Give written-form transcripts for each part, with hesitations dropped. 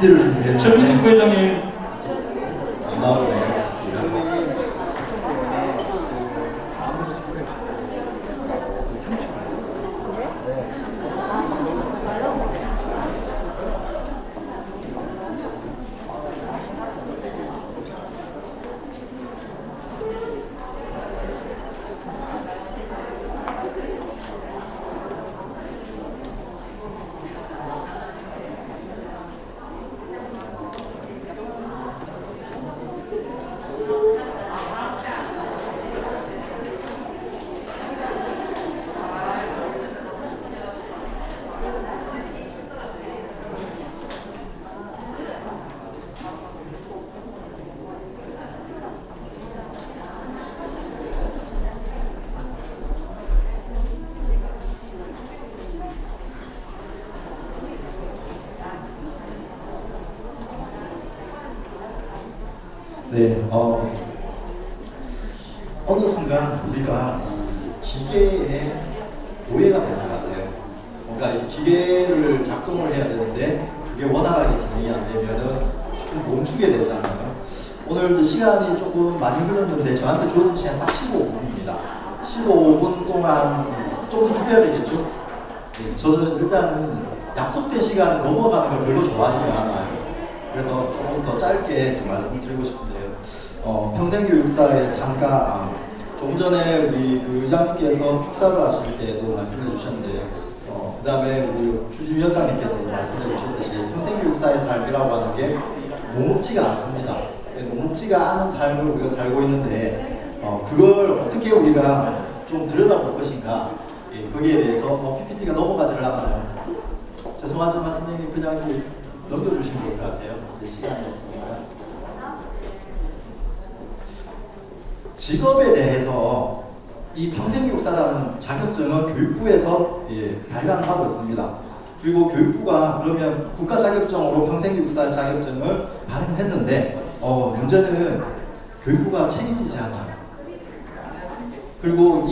PPT를 준비했는데 최민식 부회장님 안 나오네요. 네, 어느 순간 우리가 기계의 노예가 되는 것 같아요. 그러니까 이 기계를 작동을 해야 되는데 그게 원활하게 진행이 안 되면은 자꾸 멈추게 되잖아요. 오늘 시간이 조금 많이 흘렀는데 저한테 주어진 시간 딱 15분입니다. 15분 동안 좀 더 줄여야 되겠죠? 네, 저는 일단 약속된 시간을 넘어가는 걸 별로 좋아하지 않아요. 그래서 조금 더 짧게 좀 말씀드리고 싶은데요. 평생교육사의 상가, 조금 전에 우리 그 의장님께서 축사를 하실 때도 말씀해 주셨는데요. 그 다음에 우리 추진위원장님께서도 말씀해 주셨듯이 평생교육사의 삶이라고 하는 게 녹록지가 않습니다. 녹록지가 않은 삶을 우리가 살고 있는데 그걸 어떻게 우리가 좀 들여다볼 것인가, 거기에 대해서 PPT가 넘어가질 않아요. 죄송하지만 선생님 그냥 넘겨주시면 좋을 것 같아요. 이제 시간이 없으니까. 직업에 대해서 이 평생교육사라는 자격증은 교육부에서 발간하고 있습니다. 그리고 교육부가 그러면 국가 자격증으로 평생교육사 자격증을 발행했는데 문제는 교육부가 책임지지 않아요. 그리고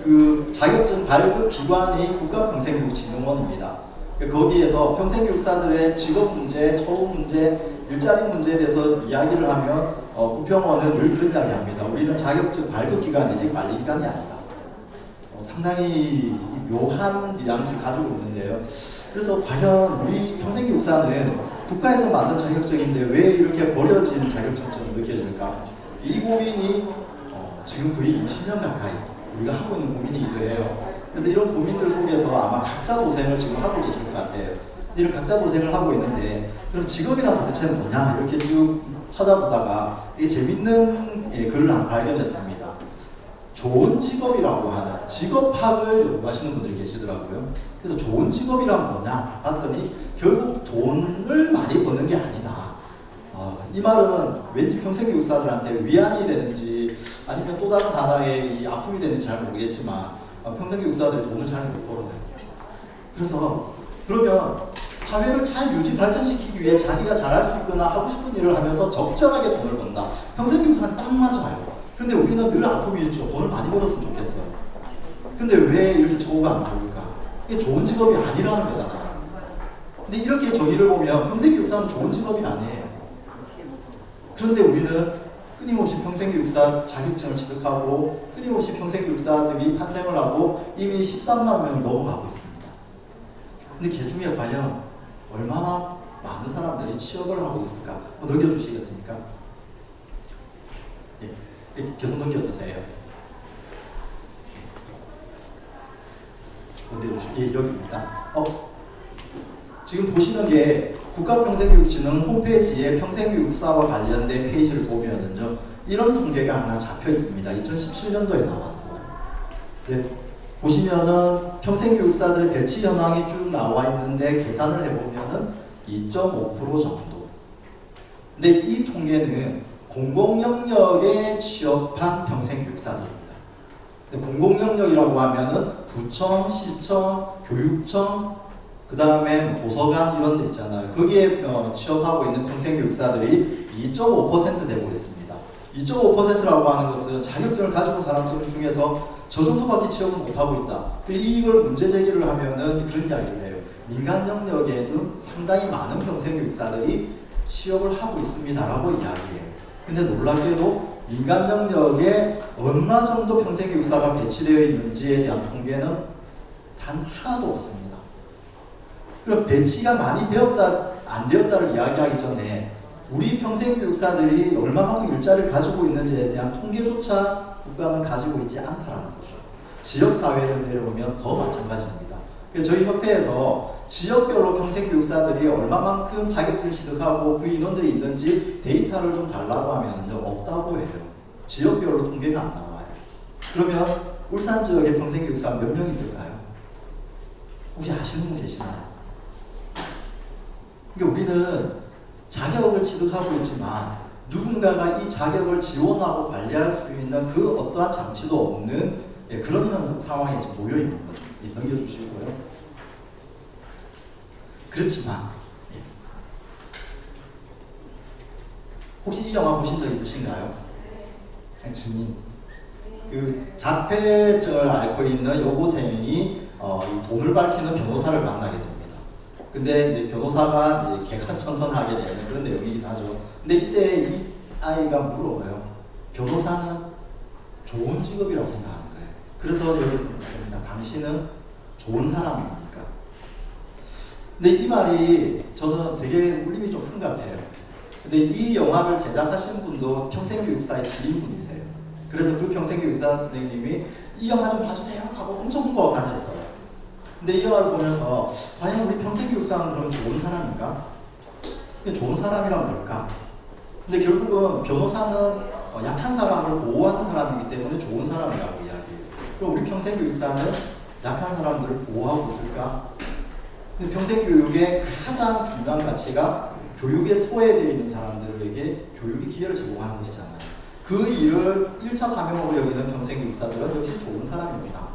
그 자격증 발급 기관이 국가평생교육진흥원입니다. 거기에서 평생교육사들의 직업 문제, 처우 문제, 일자리 문제에 대해서 이야기를 하면 부평원은 늘 그런 이야기 합니다. 우리는 자격증 발급기관이지 관리기관이 아니다. 상당히 묘한 뉘앙스를 가지고 있는데요. 그래서 과연 우리 평생교육사는 국가에서 만든 자격증인데 왜 이렇게 버려진 자격증처럼 느껴질까? 이 고민이 지금 거의 20년 가까이 우리가 하고 있는 고민이기도 해요. 그래서 이런 고민들 속에서 아마 각자 도생을 지금 하고 계실 것 같아요. 이런 각자 도생을 하고 있는데 그럼 직업이란 도대체 뭐냐 이렇게 쭉 찾아보다가 되게 재밌는 글을 하나 발견했습니다. 좋은 직업이라고 하는 직업학을 연구하시는 분들이 계시더라고요. 그래서 좋은 직업이란 뭐냐 봤더니 결국 돈을 많이 버는 게 아니다. 이 말은 왠지 평생교육사들한테 위안이 되는지 아니면 또 다른 단어의 이 아픔이 되는지 잘 모르겠지만 평생교육사들이 돈을 잘 못 벌어요. 그래서 그러면 사회를 잘 유지 발전시키기 위해 자기가 잘할 수 있거나 하고 싶은 일을 하면서 적절하게 돈을 번다. 평생교육사한테 딱 맞아요. 근데 우리는 늘 아픔이 있죠. 돈을 많이 벌었으면 좋겠어요. 근데 왜 이렇게 처우가 안 좋을까? 이게 좋은 직업이 아니라는 거잖아요. 근데 이렇게 정의를 보면 평생교육사는 좋은 직업이 아니에요. 그런데 우리는 끊임없이 평생교육사 자격증을 취득하고 끊임없이 평생교육사들이 탄생을 하고 이미 13만 명이 넘어가고 있습니다. 근데 그 중에 과연 얼마나 많은 사람들이 취업을 하고 있을까? 넘겨주시겠습니까? 계속 넘겨주세요. 여기입니다. 지금 보시는 게 국가평생교육진흥 홈페이지에 평생교육사와 관련된 페이지를 보면은요, 이런 통계가 하나 잡혀 있습니다. 2017년도에 나왔어요. 네, 보시면은 평생교육사들의 배치 현황이 쭉 나와 있는데 계산을 해보면은 2.5% 정도. 근데 이 통계는 공공영역에 취업한 평생교육사들입니다. 공공영역이라고 하면은 구청, 시청, 교육청, 그 다음에 도서관 이런 데 있잖아요. 거기에 취업하고 있는 평생교육사들이 2.5% 되고 있습니다. 2.5%라고 하는 것은 자격증을 가지고 사람들 중에서 저 정도밖에 취업을 못하고 있다. 이걸 문제 제기를 하면은 그런 이야기를 해요. 민간 영역에는 상당히 많은 평생교육사들이 취업을 하고 있습니다라고 이야기해요. 근데 놀랍게도 민간 영역에 얼마 정도 평생교육사가 배치되어 있는지에 대한 통계는 단 하나도 없습니다. 그럼 배치가 많이 되었다 안 되었다를 이야기하기 전에 우리 평생교육사들이 얼마만큼 일자리를 가지고 있는지에 대한 통계조차 국가는 가지고 있지 않다라는 거죠. 지역사회를 내려보면 더 마찬가지입니다. 그래서 저희 협회에서 지역별로 평생교육사들이 얼마만큼 자격증을 취득하고 그 인원들이 있는지 데이터를 좀 달라고 하면 없다고 해요. 지역별로 통계가 안 나와요. 그러면 울산 지역에 평생교육사 몇 명 있을까요? 혹시 아시는 분 계시나요? 그러니까 우리는 자격을 취득하고 있지만 누군가가 이 자격을 지원하고 관리할 수 있는 그 어떠한 장치도 없는 그런 상황에 지금 놓여 있는 거죠. 넘겨주시고요. 그렇지만 혹시 이 영화 보신 적 있으신가요? 증인. 그 자폐증을 앓고 있는 여고생이 돈을 밝히는 변호사를 만나게 됩니다. 근데 이제 변호사가 이제 개가천선하게 되는 그런 내용이긴 하죠. 근데 이때 이 아이가 물어봐요. 변호사는 좋은 직업이라고 생각하는 거예요. 그래서 여기서 묻습니다. 당신은 좋은 사람입니까? 근데 이 말이 저는 되게 울림이 좀 큰 것 같아요. 근데 이 영화를 제작하신 분도 평생교육사의 지인분이세요. 그래서 그 평생교육사 선생님이 이 영화 좀 봐주세요 하고 엄청 홍보하고 다녔어요. 근데 이 영화를 보면서 과연 우리 평생교육사는 그럼 좋은 사람인가? 근데 좋은 사람이란 뭘까? 근데 결국은 변호사는 약한 사람을 보호하는 사람이기 때문에 좋은 사람이라고 이야기해요. 그럼 우리 평생교육사는 약한 사람들을 보호하고 있을까? 근데 평생교육의 가장 중요한 가치가 교육에 소외되어 있는 사람들에게 교육의 기회를 제공하는 것이잖아요. 그 일을 1차 사명으로 여기는 평생교육사들은 역시 좋은 사람입니다.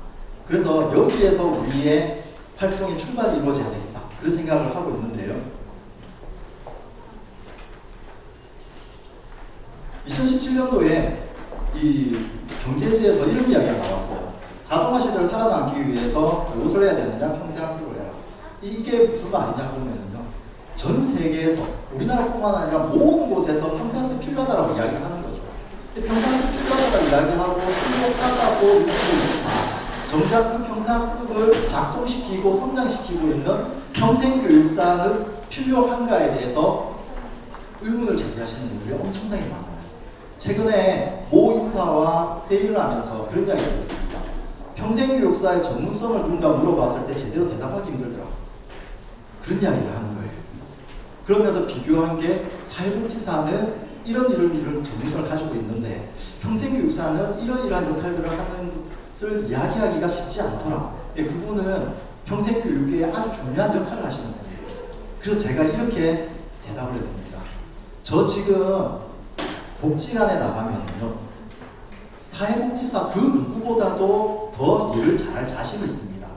그래서 여기에서 우리의 활동의 출발이 이루어져야 되겠다. 그런 생각을 하고 있는데요. 2017년도에 이 경제지에서 이런 이야기가 나왔어요. 자동화 시대를 살아남기 위해서 무엇을 해야 되느냐? 평생학습을 해라. 이게 무슨 말이냐 보면요. 전 세계에서 우리나라뿐만 아니라 모든 곳에서 평생학습 필요하다라고 이야기를 하는 거죠. 평생학습 필요하다고 이야기하고 필요하다고 느끼고 있지만 정작 그 평생학습을 작동시키고 성장시키고 있는 평생교육사는 필요한가에 대해서 의문을 제기하시는 분들이 엄청나게 많아요. 최근에 모 인사와 회의를 하면서 그런 이야기를 했습니다. 평생교육사의 전문성을 누군가 물어봤을 때 제대로 대답하기 힘들더라. 그런 이야기를 하는 거예요. 그러면서 비교한 게 사회복지사는 이런 전문성을 가지고 있는데 평생교육사는 이러이러한 역할들을 하는 것을 이야기하기가 쉽지 않더라. 그분은 평생교육에 아주 중요한 역할을 하시는 분이에요. 그래서 제가 이렇게 대답을 했습니다. 저 지금 복지관에 나가면요, 사회복지사 그 누구보다도 더 일을 잘할 자신이 있습니다.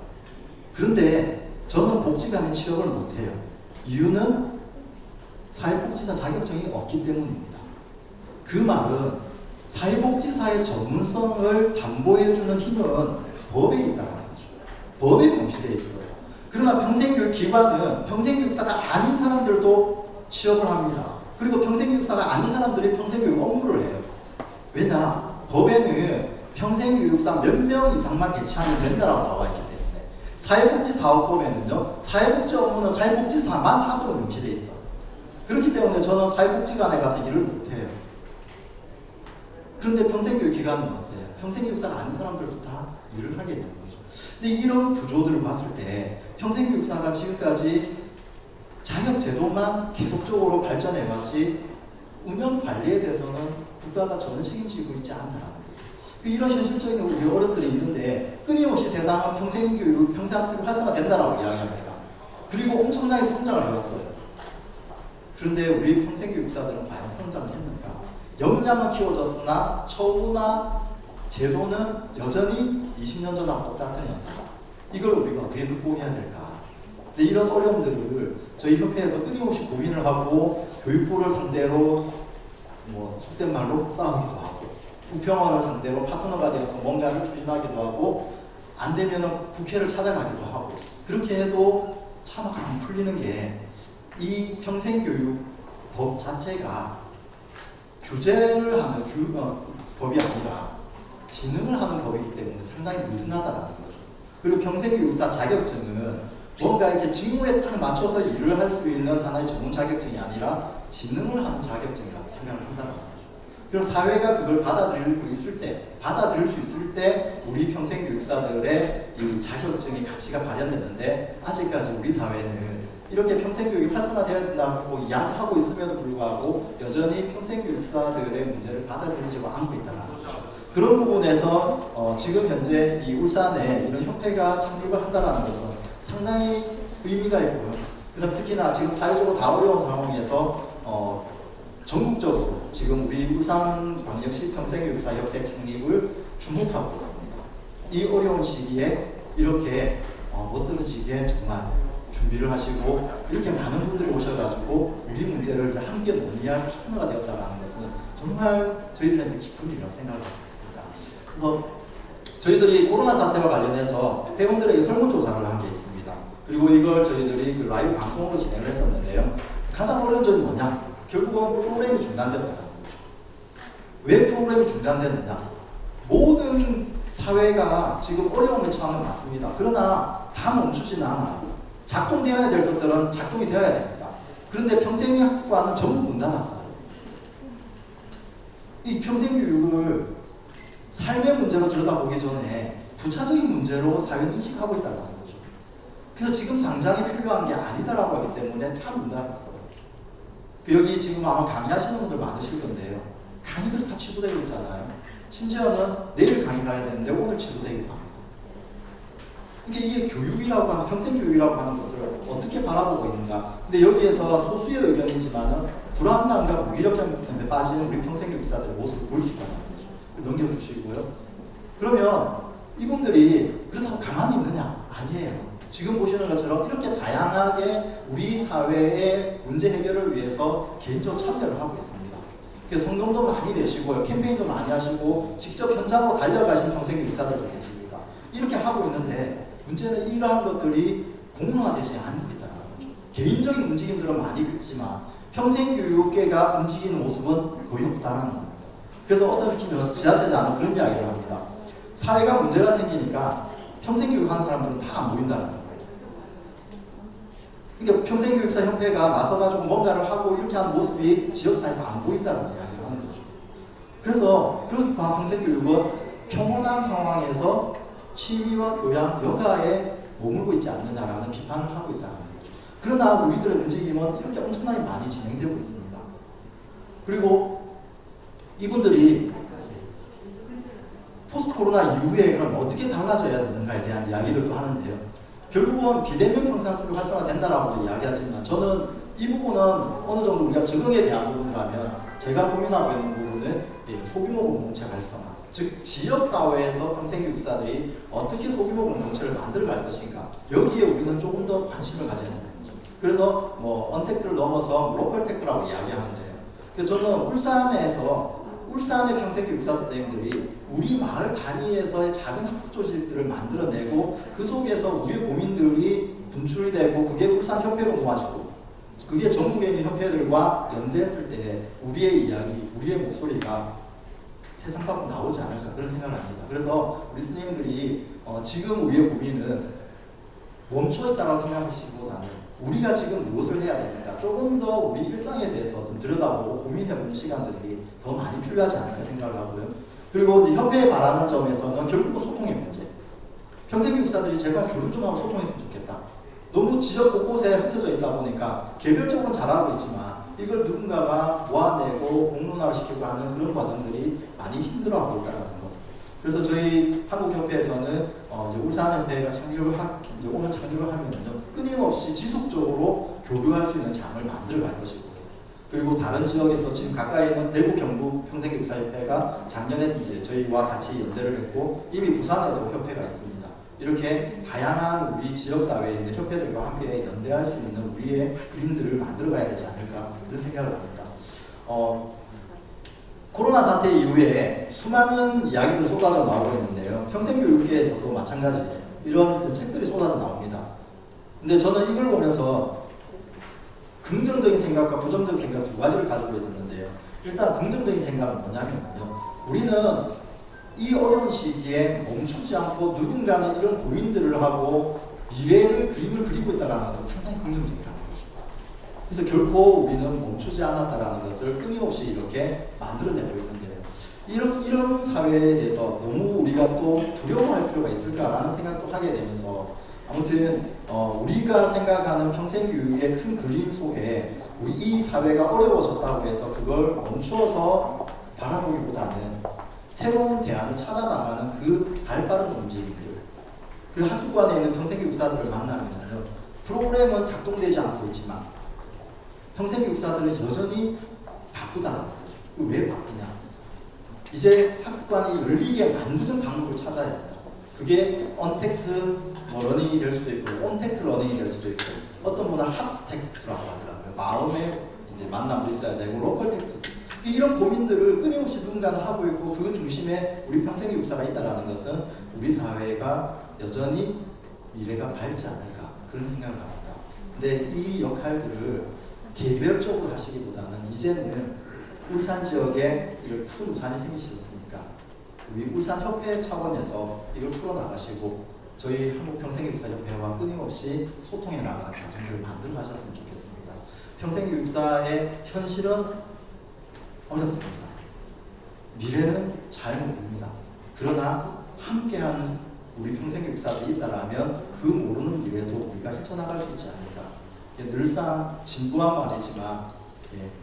그런데 저는 복지관에 취업을 못해요. 이유는 사회복지사 자격증이 없기 때문입니다. 그 말은 사회복지사의 전문성을 담보해주는 힘은 법에 있다는 거죠. 법에 명시되어 있어요. 그러나 평생교육기관은 평생교육사가 아닌 사람들도 취업을 합니다. 그리고 평생교육사가 아닌 사람들이 평생교육 업무를 해요. 왜냐? 법에는 평생교육사 몇 명 이상만 배치하면 된다라고 나와 있기 때문에 사회복지사업법에는요, 사회복지 업무는 사회복지사만 하도록 명시되어 있어요. 그렇기 때문에 저는 사회복지관에 가서 일을 못해요. 그런데 평생교육기관은 어때요? 평생교육사가 아닌 사람들도 다 일을 하게 되는 거죠. 근데 이런 구조들을 봤을 때 평생교육사가 지금까지 자격제도만 계속적으로 발전해왔지 운영 관리에 대해서는 국가가 전혀 책임지고 있지 않다라는 거죠. 이런 현실적인 우리 어려움들이 있는데 끊임없이 세상은 평생교육, 평생학습이 활성화된다라고 이야기합니다. 그리고 엄청나게 성장을 해왔어요. 그런데 우리 평생교육사들은 과연 성장을 했는가? 역량은 키워졌으나 처우나 제도는 여전히 20년 전하고 똑같은 현상. 이걸 우리가 어떻게 극복해야 될까? 이런 어려움들을 저희 협회에서 끊임없이 고민을 하고 교육부를 상대로 속된 말로 싸우기도 하고 부평원을 상대로 파트너가 되어서 뭔가를 추진하기도 하고 안 되면은 국회를 찾아가기도 하고 그렇게 해도 참 안 풀리는 게 이 평생교육법 자체가 규제를 하는 법이 아니라 진흥을 하는 법이기 때문에 상당히 느슨하다라는 거죠. 그리고 평생교육사 자격증은 뭔가 이렇게 직무에 딱 맞춰서 일을 할 수 있는 하나의 전문 자격증이 아니라 진흥을 하는 자격증이라고 생각을 한다는 거죠. 그럼 사회가 그걸 받아들일 수 있을 때 우리 평생교육사들의 이 자격증의 가치가 발현되는데 아직까지 우리 사회는 이렇게 평생교육이 활성화되어야 된다고 이야기하고 있음에도 불구하고 여전히 평생교육사들의 문제를 받아들이지 않고 있다는 거죠. 그런 부분에서 지금 현재 이 울산에 이런 협회가 창립을 한다는 것은 상당히 의미가 있고요. 그다음 특히나 지금 사회적으로 다 어려운 상황에서 전국적으로 지금 우리 울산광역시 평생교육사협회 창립을 주목하고 있습니다. 이 어려운 시기에 이렇게 멋들어지게 정말 준비를 하시고 이렇게 많은 분들이 오셔가지고 우리 문제를 이제 함께 논의할 파트너가 되었다는 것은 정말 저희들한테 기쁜 일이라고 생각합니다. 그래서 저희들이 코로나 사태와 관련해서 회원들에게 설문조사를 한 게 있습니다. 그리고 이걸 저희들이 그 라이브 방송으로 진행을 했었는데요. 가장 어려운 점이 뭐냐? 결국은 프로그램이 중단되었다는 거죠. 왜 프로그램이 중단되느냐? 모든 사회가 지금 어려움에 처한 것 맞습니다. 그러나 다 멈추지는 않아요. 작동되어야 될 것들은 작동이 되어야 됩니다. 그런데 평생학습관은 전부 문 닫았어요. 이 평생교육을 삶의 문제로 들여다보기 전에 부차적인 문제로 사회는 인식하고 있다는 거죠. 그래서 지금 당장에 필요한 게 아니다라고 하기 때문에 다 문 닫았어요. 여기 지금 아마 강의하시는 분들 많으실 건데요. 강의들이 다 취소되고 있잖아요. 심지어는 내일 강의 가야 되는데 오늘 취소되고 합니다. 그러니까 이게 교육이라고 하는, 평생교육이라고 하는 것을 어떻게 바라보고 있는가. 근데 여기에서 소수의 의견이지만은 불안감과 무기력감에 빠지는 우리 평생교육사들의 모습을 볼 수 있다는 거죠. 넘겨주시고요. 그러면 이분들이 그렇다고 가만히 있느냐? 아니에요. 지금 보시는 것처럼 이렇게 다양하게 우리 사회의 문제 해결을 위해서 개인적으로 참여를 하고 있습니다. 그래서 성금도 많이 내시고요. 캠페인도 많이 하시고 직접 현장으로 달려가신 평생교육사들도 계십니다. 이렇게 하고 있는데 문제는 이러한 것들이 공론화되지 않고 있다는 거죠. 개인적인 움직임들은 많이 있지만 평생교육계가 움직이는 모습은 거의 없다는 겁니다. 그래서 어떤 지자체장은 그런 이야기를 합니다. 사회가 문제가 생기니까 평생교육 하는 사람들은 다 안 보인다는 거예요. 그러니까 평생교육사협회가 나서가지고 뭔가를 하고 이렇게 하는 모습이 지역사회에서 안 보인다는 이야기를 하는 거죠. 그래서 그 평생교육은 평온한 상황에서 취미와 교양, 여가에 머물고 있지 않느냐라는 비판을 하고 있다는 거죠. 그러나 우리들의 움직임은 이렇게 엄청나게 많이 진행되고 있습니다. 그리고 이분들이 포스트 코로나 이후에 그럼 어떻게 달라져야 되는가에 대한 이야기들도 하는데요. 결국은 비대면 평생학습이 활성화된다라고 이야기하지만 저는 이 부분은 어느 정도 우리가 적응에 대한 부분이라면 제가 고민하고 있는 부분은 소규모 공동체 활성화, 즉 지역사회에서 평생교육사들이 어떻게 소규모 공동체를 만들어갈 것인가, 여기에 우리는 조금 더 관심을 가져야 되는 거죠. 그래서 언택트를 넘어서 로컬 텍트라고 이야기하는데요. 그래서 저는 울산의 평생교육사 선생님들이 우리 마을 단위에서의 작은 학습 조직들을 만들어내고 그 속에서 우리의 고민들이 분출이 되고 그게 울산협회로 모아지고 그게 전국에 있는 협회들과 연대했을 때 우리의 이야기, 우리의 목소리가 세상 밖으로 나오지 않을까 그런 생각을 합니다. 그래서 우리 스님들이 지금 우리의 고민은 멈춰있다고 생각하시기보다는 우리가 지금 무엇을 해야 되는가 조금 더 우리 일상에 대해서 좀 들여다보고 고민해보는 시간들이 더 많이 필요하지 않을까 생각을 하고요. 그리고 협회에 바라는 점에서는 결국은 소통의 문제. 평생교육사들이 제발 교류 좀 하고 소통했으면 좋겠다. 너무 지역 곳곳에 흩어져 있다 보니까 개별적으로는 잘하고 있지만 이걸 누군가가 모아내고 공론화를 시키고 하는 그런 과정들이 많이 힘들어하고 있다는 것. 그래서 저희 한국협회에서는 이제 울산협회가 오늘 창립을 하면은요 끊임없이 지속적으로 교류할 수 있는 장을 만들어 갈 것이고, 그리고 다른 지역에서 지금 가까이 있는 대구 경북 평생교육사협회가 작년에 이제 저희와 같이 연대를 했고 이미 부산에도 협회가 있습니다. 이렇게 다양한 우리 지역사회에 있는 협회들과 함께 연대할 수 있는 우리의 그림들을 만들어 가야 되지 않을까 그런 생각을 합니다. 코로나 사태 이후에 수많은 이야기들이 쏟아져 나오고 있는데요. 평생교육계에서도 마찬가지예요. 이런 책들이 쏟아져 나옵니다. 근데 저는 이걸 보면서 긍정적인 생각과 부정적인 생각 두 가지를 가지고 있었는데요. 일단 긍정적인 생각은 뭐냐면요. 우리는 이 어려운 시기에 멈추지 않고 누군가는 이런 고민들을 하고 미래를 그림을 그리고 있다는 것은 상당히 긍정적이라는 거죠. 그래서 결코 우리는 멈추지 않았다는 것을 끊임없이 이렇게 만들어내고 있는데요. 이런 사회에 대해서 너무 우리가 또 두려워할 필요가 있을까라는 생각도 하게 되면서 아무튼 우리가 생각하는 평생교육의 큰 그림 속에 우리 이 사회가 어려워졌다고 해서 그걸 멈추어서 바라보기보다는 새로운 대안을 찾아나가는 그 발빠른 움직임들, 그 학습관에 있는 평생교육사들을 만나면요, 프로그램은 작동되지 않고 있지만 평생교육사들은 여전히 바쁘다는 거죠. 왜 바쁘냐? 이제 학습관이 열리게 만드는 방법을 찾아야 된다. 그게 언택트 러닝이 될 수도 있고 온택트 러닝이 될 수도 있고 어떤 분은 핫택트라고 하더라고요. 마음의 이제 만남도 있어야 되고 로컬 텍트. 이런 고민들을 끊임없이 누군가는 하고 있고 그 중심에 우리 평생교육사가 있다는 것은 우리 사회가 여전히 미래가 밝지 않을까 그런 생각을 합니다. 근데 이 역할들을 개별적으로 하시기보다는 이제는 울산 지역에 이런 큰 우산이 생기셨으니까 우리 울산협회 차원에서 이걸 풀어나가시고 저희 한국평생교육사협회와 끊임없이 소통해 나가는 과정들을 만들어 가셨으면 좋겠습니다. 평생교육사의 현실은 어렵습니다. 미래는 잘 모릅니다. 그러나 함께하는 우리 평생교육사들이 있다라면 그 모르는 미래도 우리가 헤쳐나갈 수 있지 않을까. 늘상 진부한 말이지만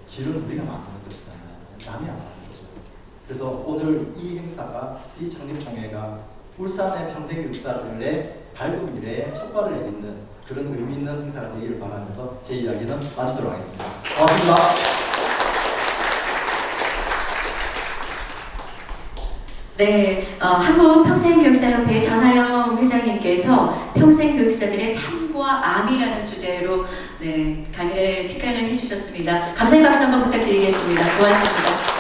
길은 우리가 만드는 것이잖아요. 남이 안 만드는 거죠. 그래서 오늘 이 행사가, 이 창립총회가 울산의 평생교육사들의 밝은 미래에 첫발을 내딛는 그런 의미 있는 행사가 되기를 바라면서 제 이야기는 마치도록 하겠습니다. 고맙습니다. 네, 한국평생교육사협회 전하영 회장님께서 평생교육사들의 삶과 암이라는 주제로 강의를 특강을 해주셨습니다. 감사의 박수 한번 부탁드리겠습니다. 고맙습니다.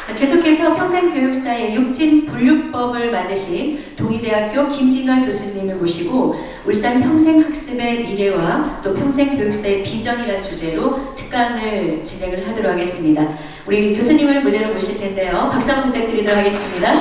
자, 계속해서 평생교육사의 육진분류법을 만드신 동의대학교 김진화 교수님을 모시고 울산 평생학습의 미래와 또 평생교육사의 비전이라는 주제로 특강을 진행을 하도록 하겠습니다. 우리 교수님을 무대로 모실 텐데요. 박수 한번 부탁드리도록 하겠습니다.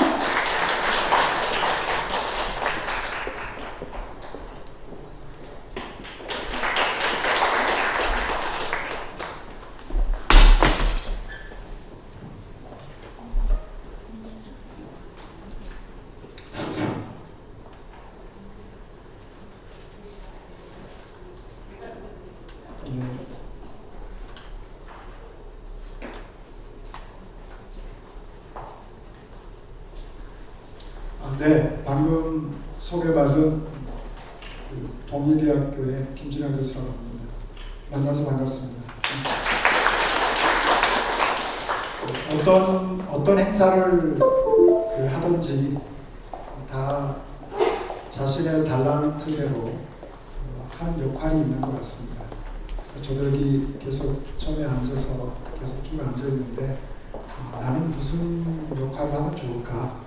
네, 방금 소개받은 동의대학교의 김진아 교수라고 합니다. 만나서 반갑습니다. 어떤 행사를 하든지 다 자신의 달란트대로 하는 역할이 있는 것 같습니다. 저도 여기 계속 처음에 앉아서 계속 쭉 앉아 있는데 나는 무슨 역할을 하면 좋을까?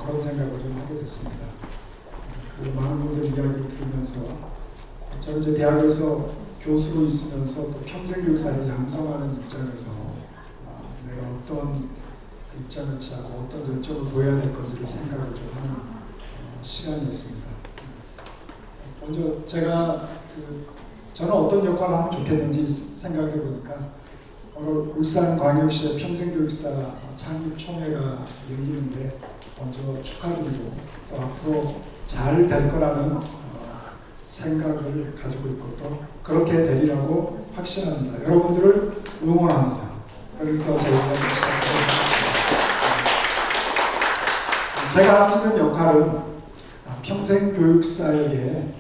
그런 생각을 좀 하게 됐습니다. 그 많은 분들 이야기를 들으면서 저는 이제 대학에서 교수로 있으면서 또 평생교육사를 양성하는 입장에서 내가 어떤 그 입장을 취하고 어떤 전점을 보여야 될 건지를 생각을 좀 하는 시간이었습니다. 먼저 제가 저는 어떤 역할을 하면 좋겠는지 생각을 해보니까 오늘 울산광역시의 평생교육사 창립총회가 열리는데 먼저 축하드리고 또 앞으로 잘 될 거라는 생각을 가지고 있고 또 그렇게 되리라고 확신합니다. 여러분들을 응원합니다. 그래서 제가 제가 할 수 있는 역할은 평생교육사에게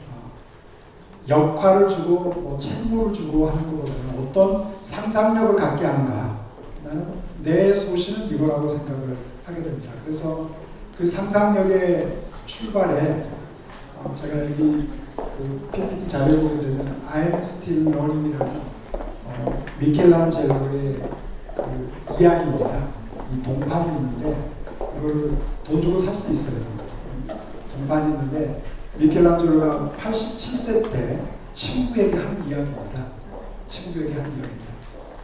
역할을 주고 책무를 주고 하는 것보다는 어떤 상상력을 갖게 하는가. 나는 내 소신은 이거라고 생각을 하게 됩니다. 그래서 그 상상력의 출발에 제가 여기 그 PPT 자료에 보게 되면 I'm Still Learning이라는 미켈란젤로의 그 이야기입니다. 이 동판이 있는데 그걸 돈 주고 살 수 있어요. 동판이 있는데 미켈란젤로가 87세 때 친구에게 한 이야기입니다. 친구에게 한 이야기입니다.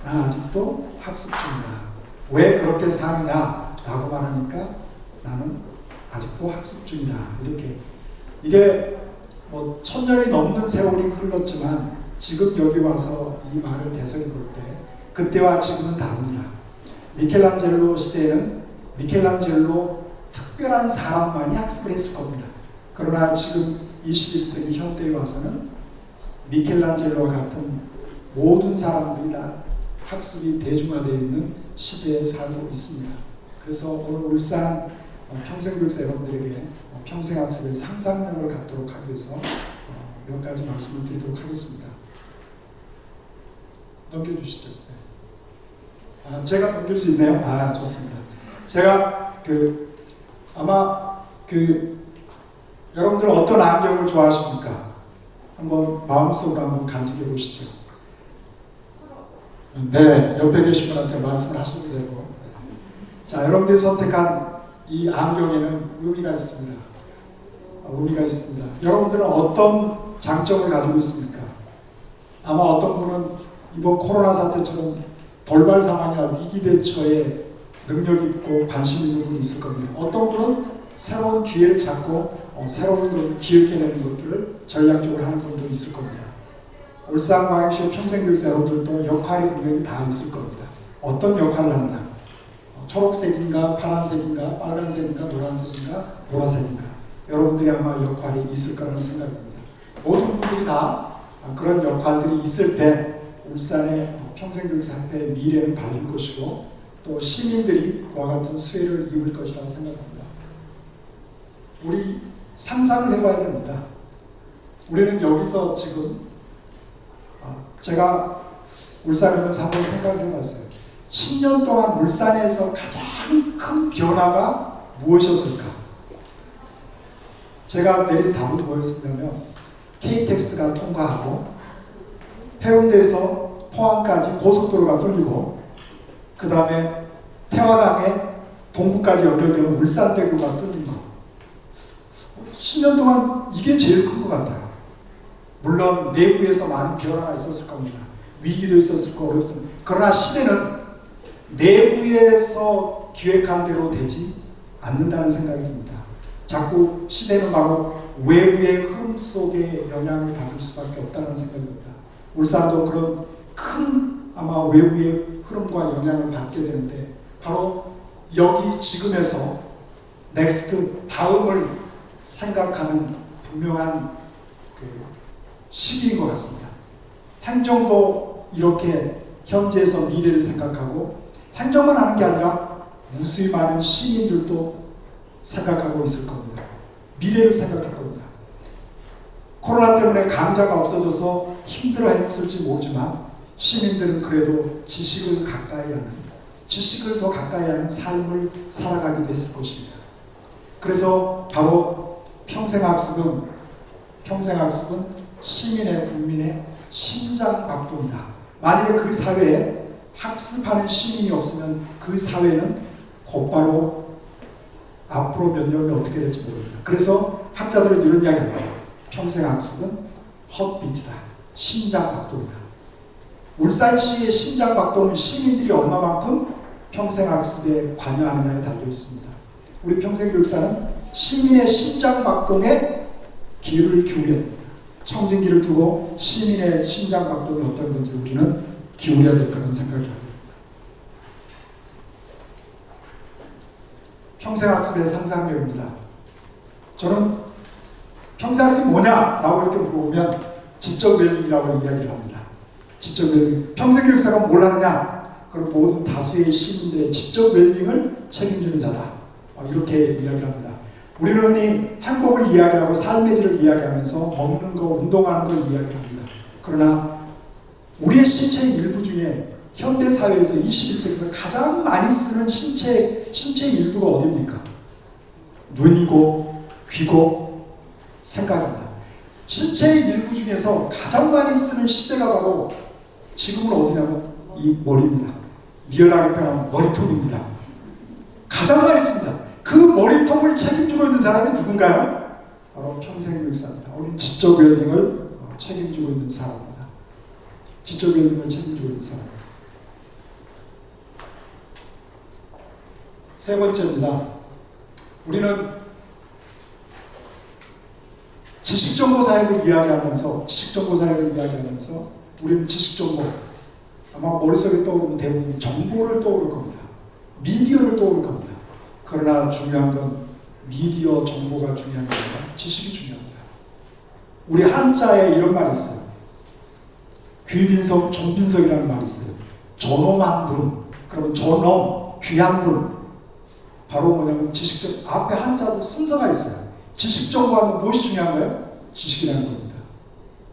난 아직도 학습 중이다. 왜 그렇게 사느냐 라고 말하니까 나는 아직도 학습 중이다. 이렇게. 이게 뭐 1000년이 넘는 세월이 흘렀지만 지금 여기 와서 이 말을 되새겨 볼 때 그때와 지금은 다릅니다. 미켈란젤로 시대에는 미켈란젤로 특별한 사람만이 학습을 했을 겁니다. 그러나 지금 21세기 현대에 와서는 미켈란젤로와 같은 모든 사람들이 다 학습이 대중화되어 있는 시대에 살고 있습니다. 그래서 오늘 울산 평생교육사 여러분들에게 평생학습의 상상력을 갖도록 하기 위해서 몇 가지 말씀을 드리도록 하겠습니다. 넘겨주시죠. 네. 제가 넘길 수 있네요. 좋습니다. 제가 아마 여러분들 어떤 안경을 좋아하십니까? 한번 마음속으로 한번 간직해 보시죠. 네, 옆에 계신 분한테 말씀을 하셔도 되고. 자, 여러분들이 선택한 이 안경에는 의미가 있습니다. 의미가 있습니다. 여러분들은 어떤 장점을 가지고 있습니까? 아마 어떤 분은 이번 코로나 사태처럼 돌발 상황이나 위기 대처에 능력 있고 관심 있는 분이 있을 겁니다. 어떤 분은 새로운 기회를 찾고 새로운 기획해내는 것들을 전략적으로 하는 분도 있을 겁니다. 울산광역시 평생교육사 여러분들도 역할이 분명히 다 있을 겁니다. 어떤 역할을 하느냐? 초록색인가, 파란색인가, 빨간색인가, 노란색인가, 보라색인가? 여러분들이 아마 역할이 있을 거라는 생각입니다. 모든 분들이 다 그런 역할들이 있을 때 울산의 평생교육사협회의 미래는 밝을 것이고 또 시민들이 그와 같은 수혜를 입을 것이라고 생각합니다. 우리 상상을 해봐야 됩니다. 우리는 여기서 지금 제가 울산에 오면서 한번 생각을 해봤어요. 10년 동안 울산에서 가장 큰 변화가 무엇이었을까? 제가 내린 답은 뭐였냐면 KTX가 통과하고 해운대에서 포항까지 고속도로가 뚫리고 그 다음에 태화강에 동구까지 연결되는 울산대교가 뚫린 거. 10년 동안 이게 제일 큰 것 같아요. 물론 내부에서 많은 변화가 있었을 겁니다. 위기도 있었을 거고 어렵습니다. 그러나 시대는 내부에서 기획한 대로 되지 않는다는 생각이 듭니다. 자꾸 시대는 바로 외부의 흐름 속에 영향을 받을 수밖에 없다는 생각이 듭니다. 울산도 그런 큰 아마 외부의 흐름과 영향을 받게 되는데 바로 여기 지금에서 넥스트 다음을 생각하는 분명한 시기인 것 같습니다. 행정도 이렇게 현재에서 미래를 생각하고 행정만 하는 게 아니라 무수히 많은 시민들도 생각하고 있을 겁니다. 미래를 생각할 겁니다. 코로나 때문에 강좌가 없어져서 힘들어했을지 모르지만 시민들은 그래도 지식을 가까이 하는, 지식을 더 가까이 하는 삶을 살아가기도 했을 것입니다. 그래서 바로 평생학습은 시민의, 국민의 심장박동이다. 만약에 그 사회에 학습하는 시민이 없으면 그 사회는 곧바로 앞으로 몇 년이 어떻게 될지 모릅니다. 그래서 학자들은 이런 이야기 합니다. 평생학습은 헛비트다. 심장박동이다. 울산시의 심장박동은 시민들이 얼마만큼 평생학습에 관여하느냐에 달려 있습니다. 우리 평생교육사는 시민의 심장박동에 귀를 기울여야 됩니다. 청진기를 두고 시민의 심장박동이 어떤 건지 우리는 기울여야 될 거라는 생각을 합니다. 평생학습의 상상력입니다. 저는 평생학습이 뭐냐라고 이렇게 물어보면 지적 웰빙이라고 이야기를 합니다. 지적 웰빙. 평생교육사가 뭘 하느냐? 그럼 모든 다수의 시민들의 지적 웰빙을 책임지는 자다. 이렇게 이야기를 합니다. 우리는 흔히 행복을 이야기하고 삶의 질을 이야기하면서 먹는 거, 운동하는 걸 이야기를 합니다. 그러나 우리의 신체의 일부 중에 현대 사회에서 21세기에서 가장 많이 쓰는 신체의 일부가 어디입니까? 눈이고 귀고 생각입니다. 신체의 일부 중에서 가장 많이 쓰는 시대가 바로 지금은 어디냐면 이 머리입니다. 리얼하게 표현하면 머리통입니다. 가장 많이 씁니다. 그 머리통을 책임지고 있는 사람이 누군가요? 바로 평생교육사입니다. 우리는 지적 웰빙을 책임지고 있는 사람입니다. 지적 웰빙을 책임지고 있는 사람입니다. 세 번째입니다. 우리는 지식정보 사회를 이야기하면서 우리는 지식정보, 아마 머릿속에 떠오르는 대부분 정보를 떠오를 겁니다. 미디어를 떠오를 겁니다. 그러나 중요한 건 미디어 정보가 중요한 게 아니라 지식이 중요합니다. 우리 한자에 이런 말이 있어요. 귀빈석, 존빈석이라는 말이 있어요. 존엄한 분, 그러면 존엄, 귀한 분. 바로 뭐냐면 지식적, 앞에 한자도 순서가 있어요. 지식 정보하면 무엇이 중요한 거예요? 지식이라는 겁니다.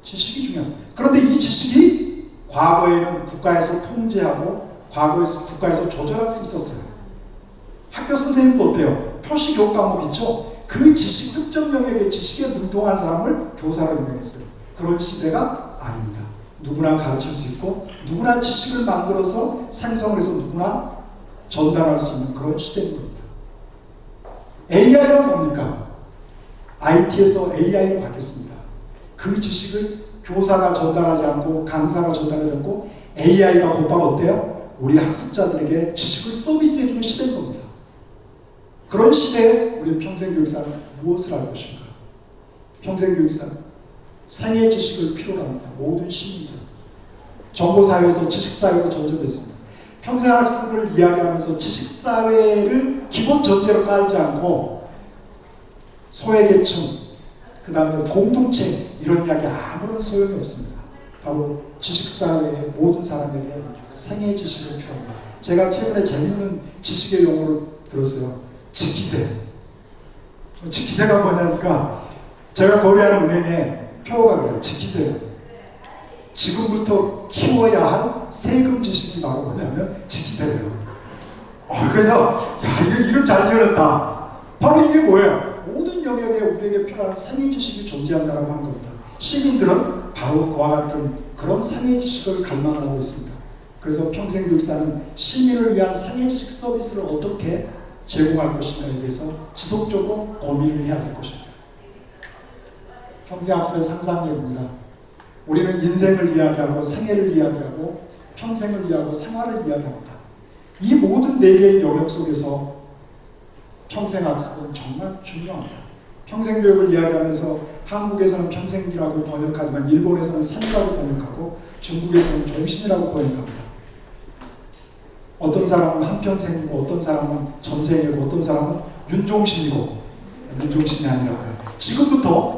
지식이 중요합니다. 그런데 이 지식이 과거에는 국가에서 통제하고 국가에서 조절할 수 있었어요. 학교 선생님도 어때요? 표시 교육 과목 있죠? 그 지식 특정 영역의 지식에 능통한 사람을 교사로 임명했어요. 그런 시대가 아닙니다. 누구나 가르칠 수 있고 누구나 지식을 만들어서 생성을 해서 누구나 전달할 수 있는 그런 시대인 겁니다. AI가 뭡니까? IT에서 AI로 바뀌었습니다. 그 지식을 교사가 전달하지 않고 강사가 전달하지 않고 AI가 곧바로 어때요? 우리 학습자들에게 지식을 서비스해주는 시대인 겁니다. 그런 시대에 우리 평생교육사는 무엇을 할 것인가? 평생교육사는 생애 지식을 필요로 합니다. 모든 시민들. 정보사회에서 지식사회로 전전됐습니다. 평생학습을 이야기하면서 지식사회를 기본 전제로 깔지 않고 소외계층, 그 다음에 공동체 이런 이야기 아무런 소용이 없습니다. 바로 지식사회의 모든 사람에게 생애 지식을 필요합니다. 제가 최근에 재밌는 지식의 용어를 들었어요. 지키세. 지키세가 뭐냐니까 제가 거래하는 은행에 표가 그래요. 지키세요. 지금부터 키워야 할 세금 지식이 바로 뭐냐면 지키세요. 그래서 야 이거 이름 잘 지었다. 바로 이게 뭐예요? 모든 영역에 우리에게 필요한 상위 지식이 존재한다고 하는 겁니다. 시민들은 바로 그와 같은 그런 상위 지식을 갈망을 하고 있습니다. 그래서 평생교육사는 시민을 위한 상위 지식 서비스를 어떻게 제공할 것인가에 대해서 지속적으로 고민을 해야 될 것입니다. 평생학습의 상상력입니다. 우리는 인생을 이야기하고 생애를 이야기하고 평생을 이야기하고 생활을 이야기합니다. 이 모든 네 개의 영역 속에서 평생학습은 정말 중요합니다. 평생교육을 이야기하면서 한국에서는 평생이라고 번역하지만 일본에서는 생이라고 번역하고 중국에서는 종신이라고 번역합니다. 어떤 사람은 한평생이고 어떤 사람은 전생이고 어떤 사람은 윤종신이고 윤종신이 아니라고요. 지금부터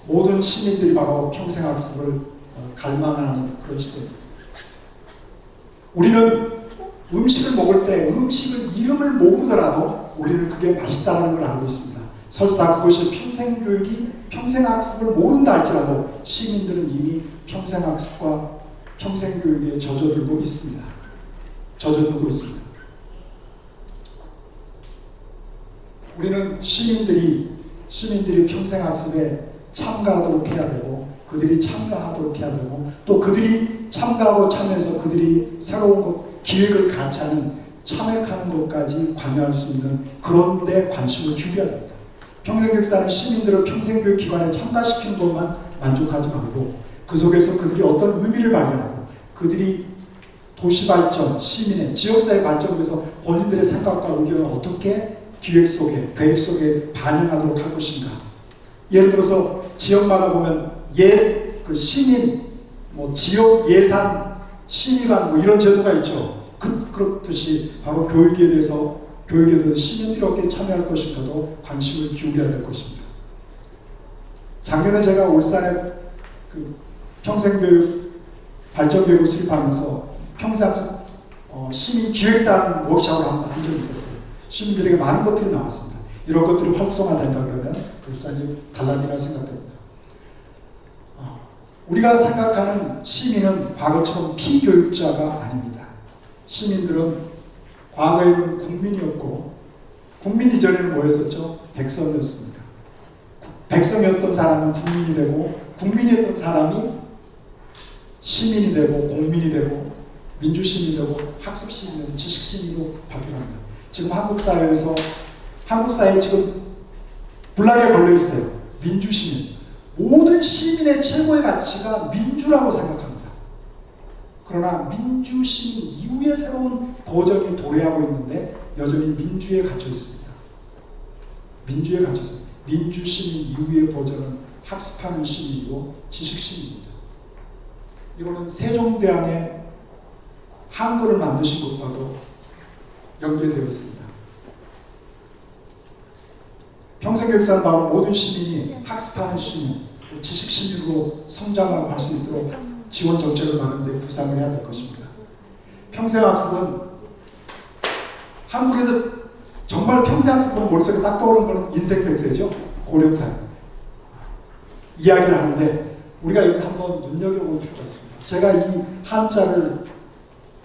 모든 시민들이 바로 평생학습을 갈망하는 그런 시대입니다. 우리는 음식을 먹을 때 음식을 이름을 모르더라도 우리는 그게 맛있다는 걸 알고 있습니다. 설사 그것이 평생교육이 평생학습을 모른다 할지라도 시민들은 이미 평생학습과 평생교육에 젖어들고 있습니다. 우리는 시민들이 평생학습에 참가하도록 해야 되고 그들이 참가하도록 해야 되고 또 그들이 참가하고 참여해서 그들이 새로운 기획을 같이 하는 참여하는 것까지 관여할 수 있는 그런 데 관심을 기울여야 됩니다. 평생교육사는 시민들을 평생교육 기관에 참가시키는 것만 만족하지 말고 그 속에서 그들이 어떤 의미를 발견하고 그들이 도시발전, 시민의 지역사회 발전을 위해서 본인들의 생각과 의견을 어떻게 기획 속에, 계획 속에 반영하도록 할 것인가. 예를 들어서 지역마다 보면 그 시민, 지역 예산 심의관 이런 제도가 있죠. 그렇듯이 바로 교육에 대해서 시민들이 어떻게 참여할 것인가도 관심을 기울여야 될 것입니다. 작년에 제가 울산에 평생교육 발전교육을 수립하면서 평생학습 시민기획단 워크숍을 한 적이 있었어요. 시민들에게 많은 것들이 나왔습니다. 이런 것들이 활성화된다 그러면 울산이 달라지리라 생각됩니다. 우리가 생각하는 시민은 과거처럼 피교육자가 아닙니다. 시민들은 과거에는 국민이었고 국민 이전에는 뭐였었죠? 백성이었습니다. 백성이었던 사람은 국민이 되고 국민이었던 사람이 시민이 되고 공민이 되고 민주시민이 되고 학습시민이 되고 지식시민으로 바뀌어갑니다. 지금 한국 사회에 지금 불나게 걸려 있어요. 민주시민, 모든 시민의 최고의 가치가 민주라고 생각합니다. 그러나 민주시민 이후에 새로운 버전이 도래하고 있는데 여전히 민주에 갇혀 있습니다. 민주에 갇혀 있습니다. 민주시민 이후의 버전은 학습하는 시민이고 지식시민입니다. 이거는 세종대왕의 한글을 만드신 것과도 연계되어 있습니다. 평생교육사는 바로 모든 시민이 학습하는 시민, 지식시민으로 성장하고 할 수 있도록 지원 정책을 많은데 구상을 해야 될 것입니다. 평생학습은 한국에서 정말 평생학습은 머릿속에 딱 떠오르는 것은 인생백세죠. 고령사회. 이야기를 하는데 우리가 여기서 한번 눈여겨볼 필요가 있습니다. 제가 이 한자를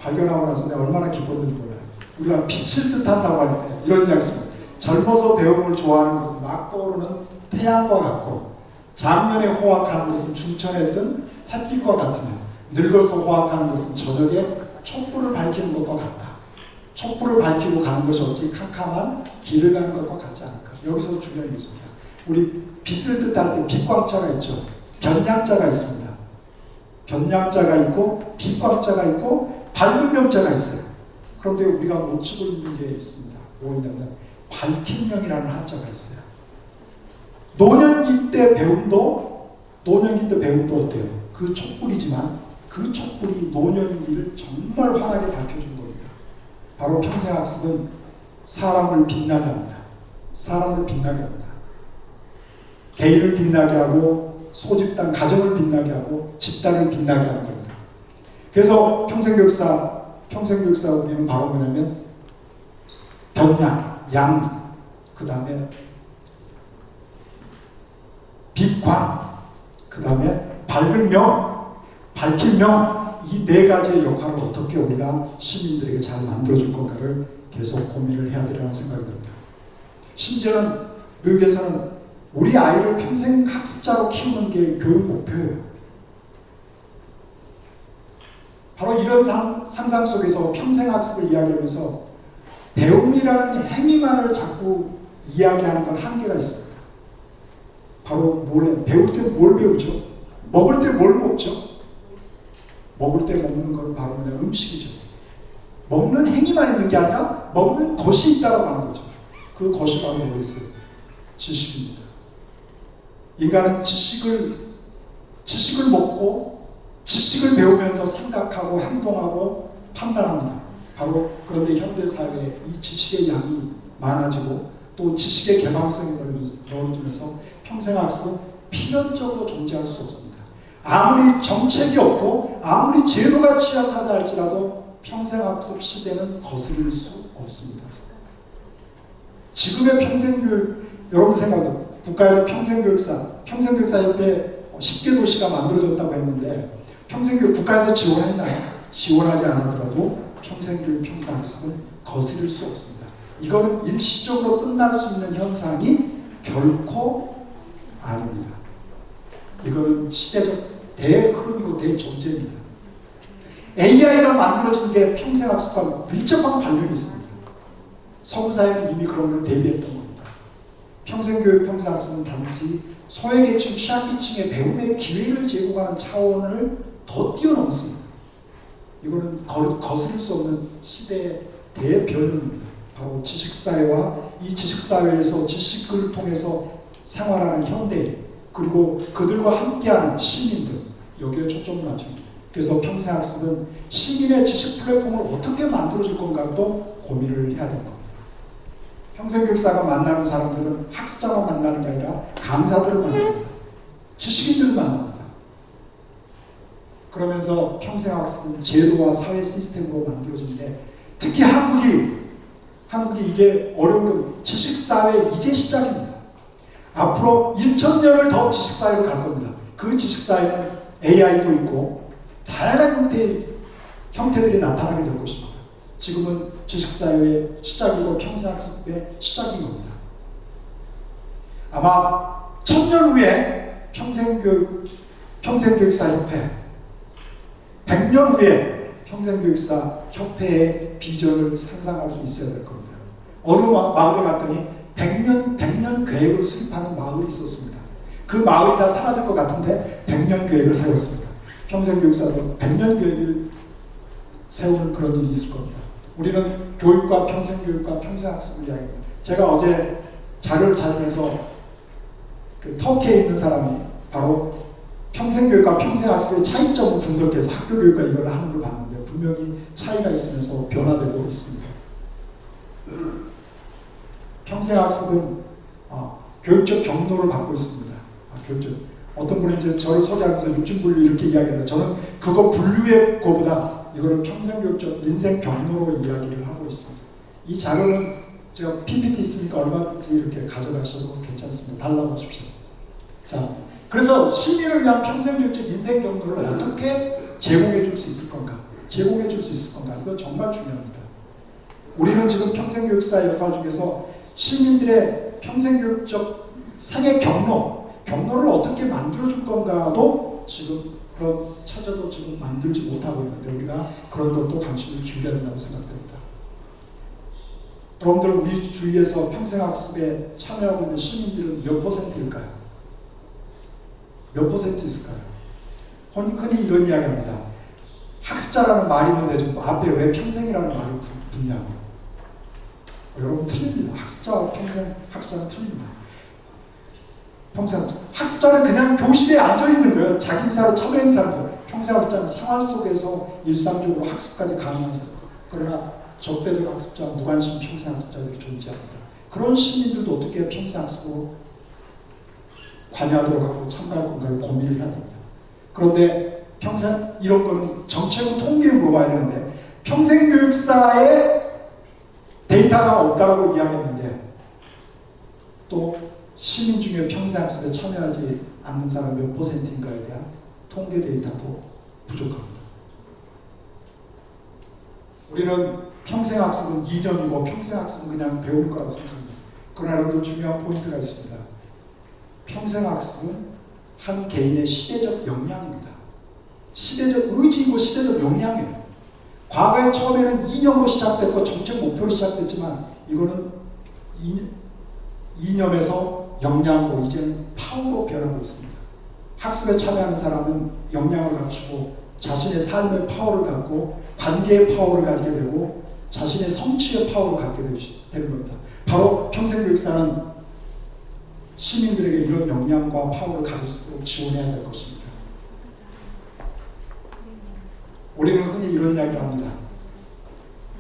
발견하고 나서 내가 얼마나 기뻤는지 몰라요. 우리가 빛을 뜻한다고 할 때 이런 이야기 있습니다. 젊어서 배움을 좋아하는 것은 막 떠오르는 태양과 같고 작년에 호학하는 것은 중천에 뜬 햇빛과 같으며 늙어서 호학하는 것은 저녁에 촛불을 밝히는 것과 같다. 촛불을 밝히고 가는 것이 어찌 캄캄한 길을 가는 것과 같지 않을까. 여기서 중요한 게 있습니다. 우리 빛을 뜻할 때 빛광자가 있죠. 변양자가 있습니다. 변양자가 있고 빛광자가 있고 밝은 명자가 있어요. 그런데 우리가 놓치고 있는 게 있습니다. 뭐냐면 밝힌 명이라는 한자가 있어요. 노년기 때 배움도 어때요? 그 촛불이지만 그 촛불이 노년기를 정말 환하게 밝혀준 겁니다. 바로 평생학습은 사람을 빛나게 합니다. 사람을 빛나게 합니다. 개인을 빛나게 하고 소집단, 가정을 빛나게 하고 집단을 빛나게 하는 겁니다. 그래서 평생교육사 우리는 바로 뭐냐면 변양, 양, 그 다음에 빛광, 그 다음에 밝은 명, 밝힌 명, 이 네 가지의 역할을 어떻게 우리가 시민들에게 잘 만들어줄 건가를 계속 고민을 해야 되리라는 생각이 듭니다. 심지어는 미국에서는 우리 아이를 평생 학습자로 키우는 게 교육 목표예요. 바로 이런 상상 속에서 평생 학습을 이야기하면서 배움이라는 행위만을 자꾸 이야기하는 건 한계가 있습니다. 바로 배울 때 뭘 배우죠? 먹을 때 뭘 먹죠? 먹을 때 먹는 건 바로 그냥 음식이죠. 먹는 행위만 있는 게 아니라 먹는 것이 있다고 하는 거죠. 그 것이 바로 뭐겠어요? 지식입니다. 인간은 지식을 먹고 지식을 배우면서 생각하고 행동하고 판단합니다. 바로 그런데 현대사회에 이 지식의 양이 많아지고 또 지식의 개방성이 넓어지면서 평생학습은 필연적으로 존재할 수 없습니다. 아무리 정책이 없고 아무리 제도가 취약하다 할지라도 평생학습 시대는 거스를 수 없습니다. 지금의 평생교육, 여러분 생각해요. 국가에서 평생교육사협회 10개 도시가 만들어졌다고 했는데 평생교육 국가에서 지원했나요? 지원하지 않았더라도 평생교육, 평생학습은 거스릴 수 없습니다. 이거는 일시적으로 끝날 수 있는 현상이 결코 아닙니다. 이거는 시대적 대흐름이고 대존재입니다. AI가 만들어진 게 평생학습과 밀접한 관련이 있습니다. 서구사회는 이미 그런 걸 대비했던 겁니다. 평생교육, 평생학습은 단지 소외계층, 취약계층의 배움의 기회를 제공하는 차원을 더 뛰어넘습니다. 이거는 거스를 수 없는 시대의 대변형입니다. 바로 지식사회와 이 지식사회에서 지식을 통해서 생활하는 현대인, 그리고 그들과 함께하는 시민들, 여기에 초점을 맞춥니다. 그래서 평생학습은 시민의 지식 플랫폼을 어떻게 만들어줄 건가도 고민을 해야 될 겁니다. 평생교육사가 만나는 사람들은 학습자만 만나는 게 아니라 강사들을 만납니다. 지식인들을 만납니다. 그러면서 평생학습은 제도와 사회 시스템으로 만들어지는데 특히 한국이 이게 어려운 건 지식사회 이제 시작입니다. 앞으로 1000년을 더 지식사회로 갈 겁니다. 그 지식사회는 AI도 있고 다양한 형태들이 나타나게 될 것입니다. 지금은 지식사회의 시작이고 평생학습의 시작인 겁니다. 아마 1000년 후에 평생교육사협회, 100년 후에 평생교육사협회의 비전을 상상할 수 있어야 될 겁니다. 어느 마을에 갔더니 100년 계획을 수립하는 마을이 있었습니다. 그 마을이 다 사라질 것 같은데 100년 계획을 세웠습니다. 평생교육사도 100년 계획을 세우는 그런 일이 있을 겁니다. 우리는 교육과 평생교육과 평생학습을 이야기합니다. 제가 어제 자료를 찾으면서 그 터키에 있는 사람이 바로 평생교육과 평생학습의 차이점을 분석해서 학교교육과 이걸 하는 걸 봤는데 분명히 차이가 있으면서 변화되고 있습니다. 평생학습은 교육적 경로를 받고 있습니다. 교육적. 어떤 분이 이제 저를 소개하면서 육중분류 이렇게 이야기했는데 저는 그거 분류의 거보다 이거를 평생교육적 인생 경로로 이야기를 하고 있습니다. 이 자료는 제가 PPT 있으니까 얼마든지 이렇게 가져가셔도 괜찮습니다. 달라고 하십시오. 자, 그래서 시민을 위한 평생교육적 인생 경로를 어떻게 제공해 줄 수 있을 건가? 제공해 줄 수 있을 건가? 이건 정말 중요합니다. 우리는 지금 평생교육사 역할 중에서 시민들의 평생교육적 생애 경로를 어떻게 만들어줄 건가도 지금 그런 찾아도 지금 만들지 못하고 있는데 우리가 그런 것도 관심을 기울여야 된다고 생각됩니다. 여러분들 우리 주위에서 평생학습에 참여하고 있는 시민들은 몇 %일까요? 몇 % 있을까요? 흔히 이런 이야기 합니다. 학습자라는 말이면 되죠. 앞에 왜 평생이라는 말을 붙냐고. 여러분 틀립니다. 학습자와 평생 학습자는 틀립니다. 평생 학습자는 그냥 교실에 앉아 있는 거예요. 자기 행사로 참여한 사람들. 평생 학습자는 생활 속에서 일상적으로 학습까지 가능한 사람. 그러나 적대적 학습자, 무관심 평생 학습자들이 존재합니다. 그런 시민들도 어떻게 평생 학습으로 관여하도록 하고 참가할 건가를 고민을 해야 됩니다. 그런데 평생 이런 거는 정책은 통계에 물어봐야 되는데 평생교육사의 데이터가 없다라고 이야기했는데 또 시민 중에 평생학습에 참여하지 않는 사람 몇 %인가에 대한 통계 데이터도 부족합니다. 우리는 평생학습은 2년이고 평생학습은 그냥 배우는 거라고 생각합니다. 그러나 여러분들 중요한 포인트가 있습니다. 평생학습은 한 개인의 시대적 역량입니다. 시대적 의지이고 시대적 역량이에요. 과거에 처음에는 이념으로 시작됐고 정책 목표로 시작됐지만 이거는 이념에서 역량으로 이제는 파워로 변하고 있습니다. 학습에 참여하는 사람은 역량을 갖추고 자신의 삶의 파워를 갖고 관계의 파워를 가지게 되고 자신의 성취의 파워를 갖게 되는 겁니다. 바로 평생교육사는 시민들에게 이런 역량과 파워를 가질 수 있도록 지원해야 될 것입니다. 우리는 흔히 이런 이야기를 합니다.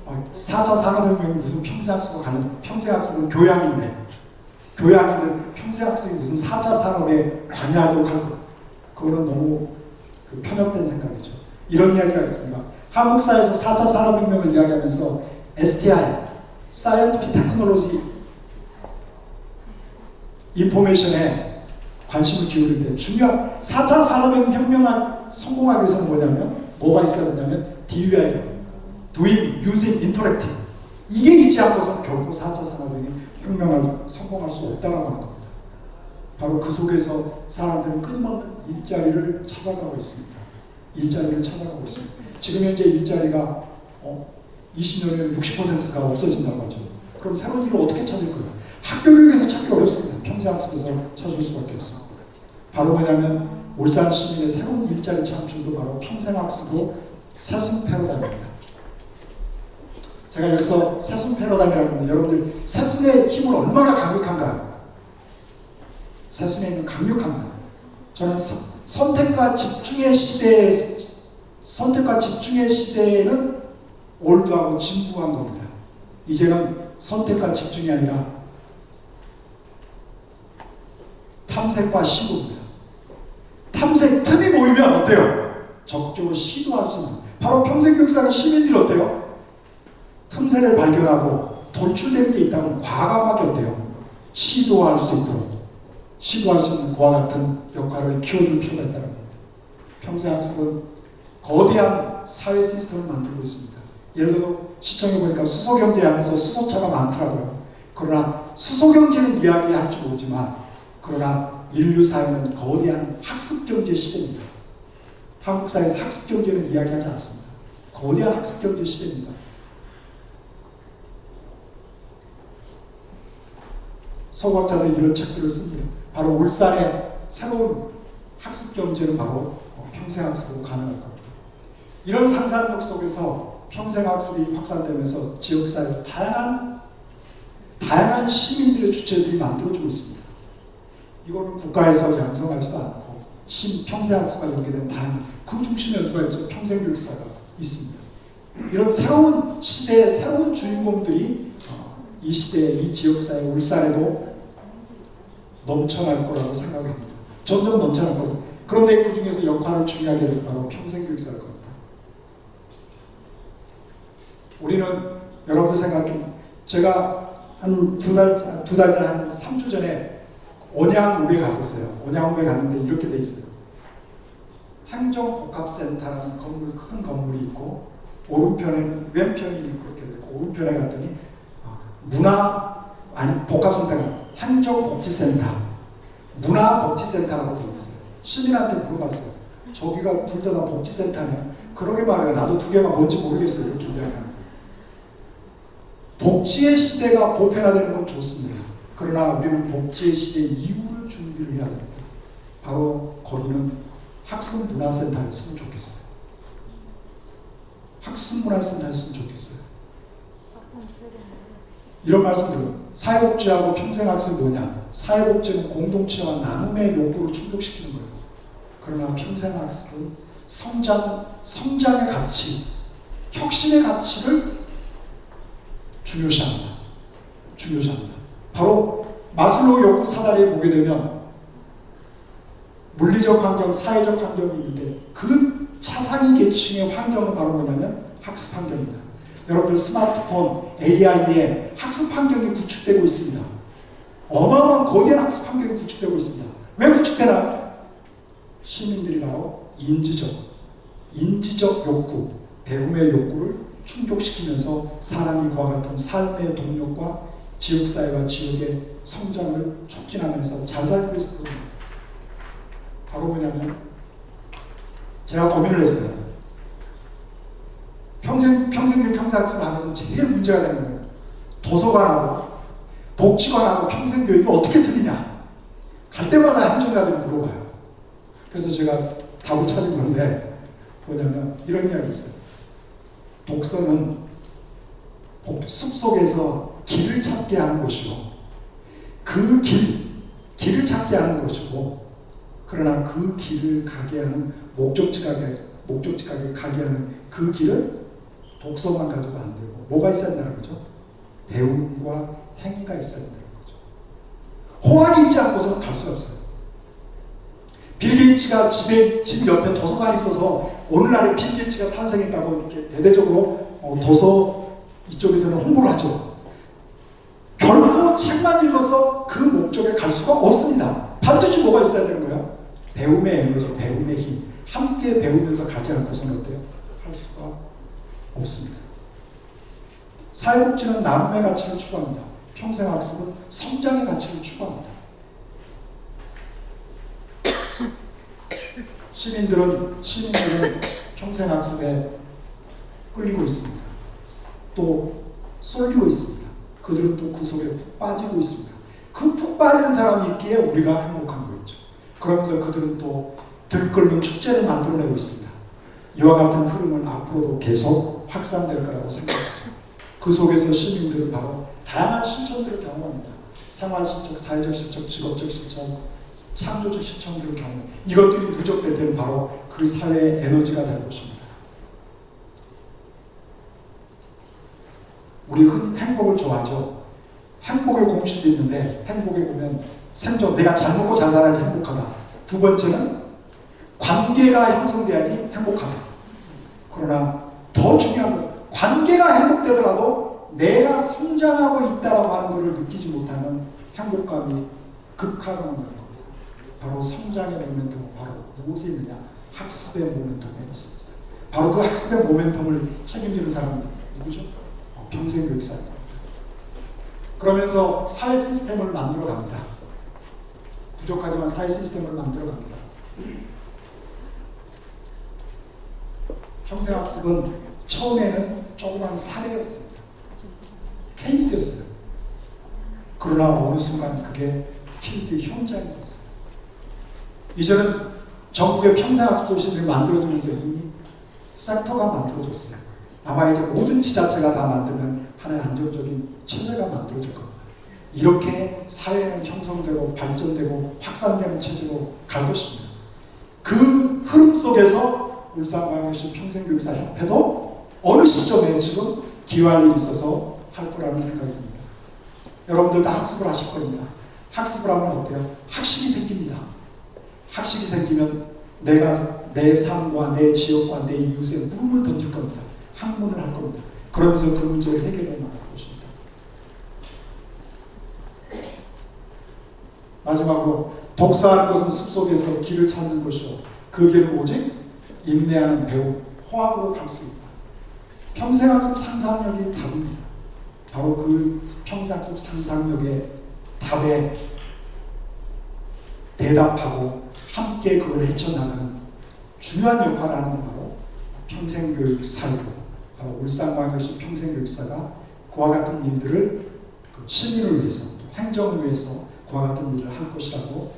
4차 산업혁명이 무슨 평생학습과 관련, 평생학습은 교양인데 평생학습이 무슨 4차 산업에 관여하도록 할 것. 그거는 너무 편협된 생각이죠. 이런 이야기가 있습니다. 한국 사회에서 4차 산업혁명을 이야기하면서 STI, Scientific Technology Information에 관심을 기울이는데 중요한 4차 산업혁명을 성공하기 위해서는 뭐가 있어야 되냐면 DUI, Doing, Using, Interacting. 이게 있지 않고서 결코 4차 산업혁명을 성공할 수 없다고 하는 겁니다. 바로 그 속에서 사람들은 끊임없는 일자리를 찾아가고 있습니다. 지금 현재 일자리가 20년에는 60%가 없어진다고 하죠. 그럼 새로운 일을 어떻게 찾을 거예요? 학교교육에서 찾기 어렵습니다. 평생학습에서 찾을 수밖에 없습니다. 바로 뭐냐면 울산 시민의 새로운 일자리 창출도 바로 평생학습으로 세순 패러다임입니다. 제가 여기서 세순 패러다임이라고 하는데 여러분들 세순의 힘은 얼마나 강력한가요? 세순의 힘은 강력합니다. 저는 선택과 집중의 시대에는 올드하고 진부한 겁니다. 이제는 선택과 집중이 아니라 탐색과 시도입니다. 탐색 틈이 보이면 어때요? 적극적으로 시도할 수 있는. 바로 평생교육사는 시민들이 어때요? 틈새를 발견하고 돌출되는 게 있다면 과감하게 어때요? 시도할 수 있도록 시도할 수 있는 그와 같은 역할을 키워줄 필요가 있다는 겁니다. 평생학습은 거대한 사회 시스템을 만들고 있습니다. 예를 들어서 시청에 보니까 수소경제 하면서 수소차가 많더라고요. 그러나 수소경제는 이야기할 줄 모르지만 그러나 인류 사회는 거대한 학습경제 시대입니다. 한국 사회에서 학습경제는 이야기하지 않습니다. 거대한 학습경제 시대입니다. 서구학자들이 이런 책들을 씁니다. 바로 울산의 새로운 학습 경제는 바로 평생학습으로 가능할 겁니다. 이런 상상력 속에서 평생학습이 확산되면서 지역사회 다양한 시민들의 주체들이 만들어지고 있습니다. 이거는 국가에서 양성하지도 않고 평생학습과 연계된 다양한 그 중심에 누가 있죠? 평생교육사가 있습니다. 이런 새로운 시대의 새로운 주인공들이 이 시대의 이 지역사회 울산에도 넘쳐날 거라고 생각합니다. 점점 넘쳐날 거죠. 그런데 그 중에서 역할을 중요하게 할 바로 평생교육사일 겁니다. 우리는 여러분들 생각해, 제가 한 두 달 전에 한 3주 전에 온양읍에 갔었어요. 온양읍에 갔는데 이렇게 돼 있어요. 행정복합센터라는 건물, 큰 건물이 있고 왼편이 이렇게 되고 오른편에 갔더니 복합센터가 행정복지센터, 문화복지센터라고 돼 있어요. 시민한테 물어봤어요. 저기가 둘 다 복지센터냐? 그러게 말해요. 나도 두 개가 뭔지 모르겠어요. 이렇게 이야기하는 거예요. 복지의 시대가 보편화되는 건 좋습니다. 그러나 우리는 복지의 시대 이후를 준비를 해야 됩니다. 바로 거기는 학습문화센터였으면 좋겠어요. 학습문화센터였으면 좋겠어요. 이런 말씀드려요. 사회복지하고 평생학습이 뭐냐? 사회복지는 공동체와 나눔의 욕구를 충족시키는 거예요. 그러나 평생학습은 성장의 가치, 혁신의 가치를 중요시합니다. 바로 마슬로우 욕구 사다리에 보게 되면 물리적 환경, 사회적 환경이 있는데 그 차상위 계층의 환경은 바로 뭐냐면 학습 환경입니다. 여러분들 스마트폰, AI에 학습 환경이 구축되고 있습니다. 어마어마한 거대한 학습 환경이 구축되고 있습니다. 왜 구축되나요? 시민들이 바로 인지적 욕구, 배움의 욕구를 충족시키면서 사람이 그와 같은 삶의 동력과 지역사회와 지역의 성장을 촉진하면서 잘 살고 있을 겁니다. 바로 뭐냐면 제가 고민을 했어요. 평생학습을 하면서 제일 문제가 되는 거예요. 도서관하고 복지관하고 평생교육이 어떻게 틀리냐. 갈 때마다 행정가들이 물어봐요. 그래서 제가 답을 찾은 건데 뭐냐면 이런 이야기 있어요. 독서는 숲속에서 길을 찾게 하는 것이고 그 길을 찾게 하는 것이고 그러나 그 길을 가게 하는 목적지까지 가게 하는 그 길을 독서만 가지고 안 되고 뭐가 있어야 된다는 거죠? 배움과 행위가 있어야 된다는 거죠. 호학이 있지 않고서는 갈 수가 없어요. 빌 게이츠가 집 옆에 도서관이 있어서 오늘날에 빌 게이츠가 탄생했다고 이렇게 대대적으로 도서 이쪽에서는 홍보를 하죠. 결코 책만 읽어서 그 목적에 갈 수가 없습니다. 반드시 뭐가 있어야 되는 거예요? 배움의 에너지, 배움의 힘. 함께 배우면서 가지 않고서는 어때요? 할 수가 없습니다. 사회복지는 나눔의 가치를 추구합니다. 평생학습은 성장의 가치를 추구합니다. 시민들은 평생학습에 끌리고 있습니다. 또 쏠리고 있습니다. 그들은 또 그 속에 푹 빠지고 있습니다. 그 푹 빠지는 사람이 있기에 우리가 행복한 거겠죠. 그러면서 그들은 또 들끓는 축제를 만들어내고 있습니다. 이와 같은 흐름은 앞으로도 계속 확산될 거라고 생각합니다. 그 속에서 시민들은 바로 다양한 실천들을 경험합니다. 생활 실천, 사회적 실천, 직업적 실천, 창조적 실천들을 경험. 이것들이 누적될 때는 바로 그 사회의 에너지가 될 것입니다. 우리 행복을 좋아하죠. 행복의 공식이 있는데 행복에 보면 생존, 내가 잘 먹고 잘 살아야지 행복하다. 두 번째는 관계가 형성돼야지 행복하다. 그러나 더 중요한 건 관계가 행복되더라도 내가 성장하고 있다라고 하는 것을 느끼지 못하면 행복감이 극하강한다는 겁니다. 바로 성장의 모멘텀은 바로 무엇에 있느냐? 학습의 모멘텀에 있습니다. 바로 그 학습의 모멘텀을 책임지는 사람은 누구죠? 평생교육사입니다. 그러면서 사회 시스템을 만들어 갑니다. 부족하지만 사회 시스템을 만들어 갑니다. 평생학습은 처음에는 조그만 사례였습니다. 케이스였어요. 그러나 어느 순간 그게 필드 현장이 됐어요. 이제는 전국의 평생학습도시를 만들어지면서 이미 섹터가 만들어졌어요. 아마 이제 모든 지자체가 다 만들면 하나의 안정적인 체제가 만들어질 겁니다. 이렇게 사회는 형성되고 발전되고 확산되는 체제로 갈 것입니다. 그 흐름 속에서 울산광역시 평생교육사협회도 어느 시점에 지금 기여할 일이 있어서 할 거라는 생각이 듭니다. 여러분들 다 학습을 하실 겁니다. 학습을 하면 어때요? 학식이 생깁니다. 학식이 생기면 내가 내 삶과 내 지역과 내 이웃에 물음을 던질 겁니다. 학문을 할 겁니다. 그러면서 그 문제를 해결해 나갈 것입니다. 마지막으로 독서하는 것은 숲속에서 길을 찾는 것이요. 그 길은 오직 인내하는 배움, 호학으로 갈 수 있다. 평생학습 상상력이 답입니다. 바로 그 평생학습 상상력의 답에 대답하고 함께 그걸 헤쳐나가는 중요한 역할을 하는 건 바로 평생교육사이고, 바로 울산광역시 평생교육사가 그와 같은 일들을 시민을 위해서 또 행정을 위해서 그와 같은 일을 할 것이라고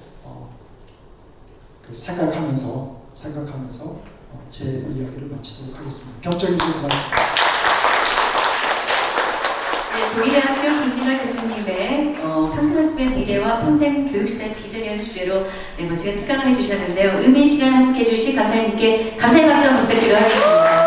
생각하면서 제 이야기를 마치도록 하겠습니다. 경청해 주셔서 고맙습니다. 네, 동의대학교 김진월 교수님의 평생학습의 미래와 평생교육사의 비전이라는 주제로 멋지게 특강을 해주셨는데요. 의미 시간 함께 해주신 강사님께 감사의 박수 부탁드리도록 하겠습니다.